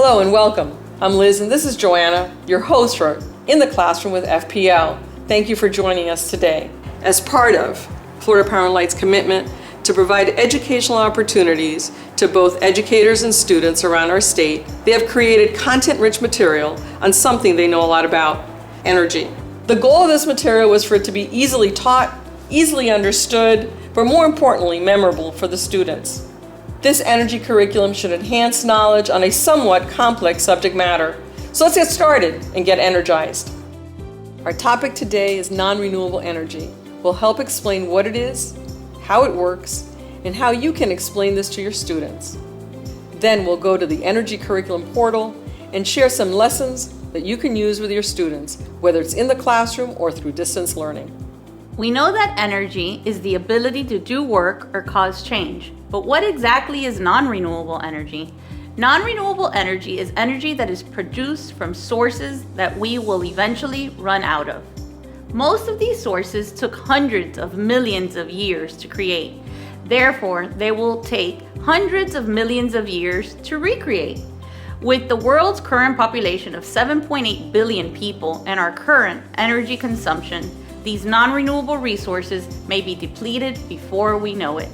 Hello and welcome. I'm Liz and this is Joanna, your host for In the Classroom with FPL. Thank you for joining us today. As part of Florida Power and Light's commitment to provide educational opportunities to both educators and students around our state, they have created content-rich material on something they know a lot about, energy. The goal of this material was for it to be easily taught, easily understood, but more importantly, memorable for the students. This energy curriculum should enhance knowledge on a somewhat complex subject matter. So let's get started and get energized. Our topic today is non-renewable energy. We'll help explain what it is, how it works, and how you can explain this to your students. Then we'll go to the energy curriculum portal and share some lessons that you can use with your students, whether it's in the classroom or through distance learning. We know that energy is the ability to do work or cause change. But what exactly is non-renewable energy? Non-renewable energy is energy that is produced from sources that we will eventually run out of. Most of these sources took hundreds of millions of years to create. Therefore, they will take hundreds of millions of years to recreate. With the world's current population of 7.8 billion people and our current energy consumption, these non-renewable resources may be depleted before we know it.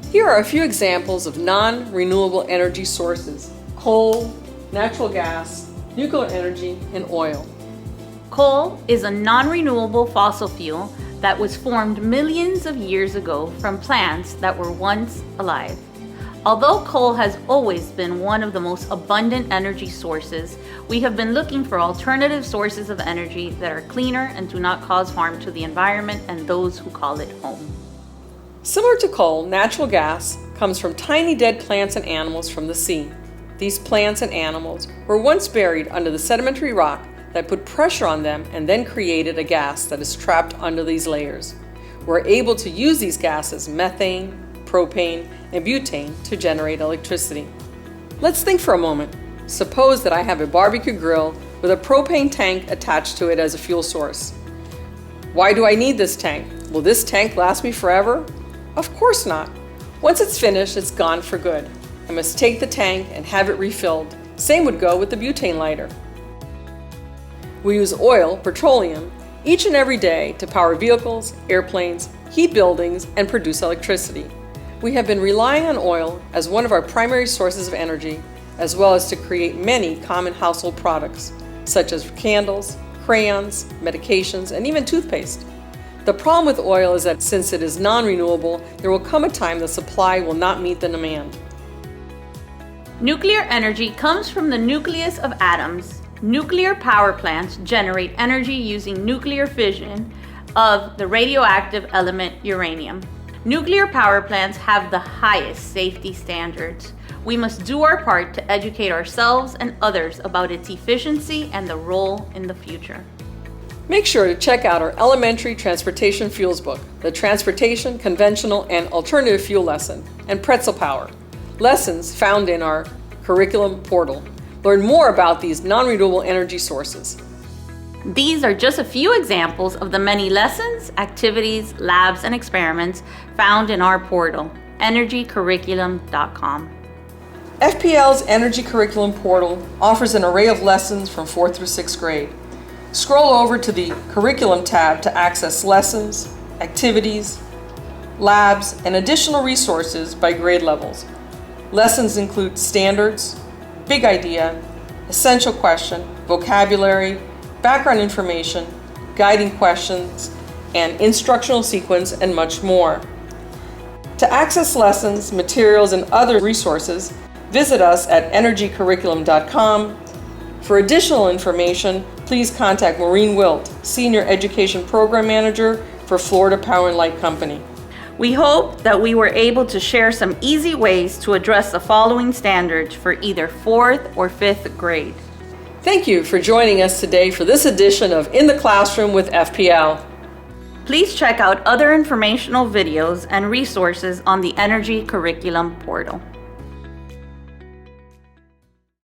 Here are a few examples of non-renewable energy sources: coal, natural gas, nuclear energy, and oil. Coal is a non-renewable fossil fuel that was formed millions of years ago from plants that were once alive. Although coal has always been one of the most abundant energy sources, we have been looking for alternative sources of energy that are cleaner and do not cause harm to the environment and those who call it home. Similar to coal, natural gas comes from tiny dead plants and animals from the sea. These plants and animals were once buried under the sedimentary rock that put pressure on them and then created a gas that is trapped under these layers. We're able to use these gases, methane, propane, and butane, to generate electricity. Let's think for a moment. Suppose that I have a barbecue grill with a propane tank attached to it as a fuel source. Why do I need this tank? Will this tank last me forever? Of course not. Once it's finished, it's gone for good. I must take the tank and have it refilled. Same would go with the butane lighter. We use oil, petroleum, each and every day to power vehicles, airplanes, heat buildings, and produce electricity. We have been relying on oil as one of our primary sources of energy, as well as to create many common household products, such as candles, crayons, medications, and even toothpaste. The problem with oil is that since it is non-renewable, there will come a time the supply will not meet the demand. Nuclear energy comes from the nucleus of atoms. Nuclear power plants generate energy using nuclear fission of the radioactive element uranium. Nuclear power plants have the highest safety standards. We must do our part to educate ourselves and others about its efficiency and the role in the future. Make sure to check out our elementary transportation fuels book, the Transportation, Conventional, and Alternative Fuel Lesson, and Pretzel Power, lessons found in our curriculum portal. Learn more about these non-renewable energy sources. These are just a few examples of the many lessons, activities, labs, and experiments found in our portal, energycurriculum.com. FPL's Energy Curriculum portal offers an array of lessons from 4th through 6th grade. Scroll over to the Curriculum tab to access lessons, activities, labs, and additional resources by grade levels. Lessons include standards, big idea, essential question, vocabulary, background information, guiding questions, and instructional sequence, and much more. To access lessons, materials, and other resources, visit us at energycurriculum.com. For additional information, please contact Maureen Wilt, Senior Education Program Manager for Florida Power and Light Company. We hope that we were able to share some easy ways to address the following standards for either 4th or 5th grade. Thank you for joining us today for this edition of In the Classroom with FPL. Please check out other informational videos and resources on the Energy Curriculum portal.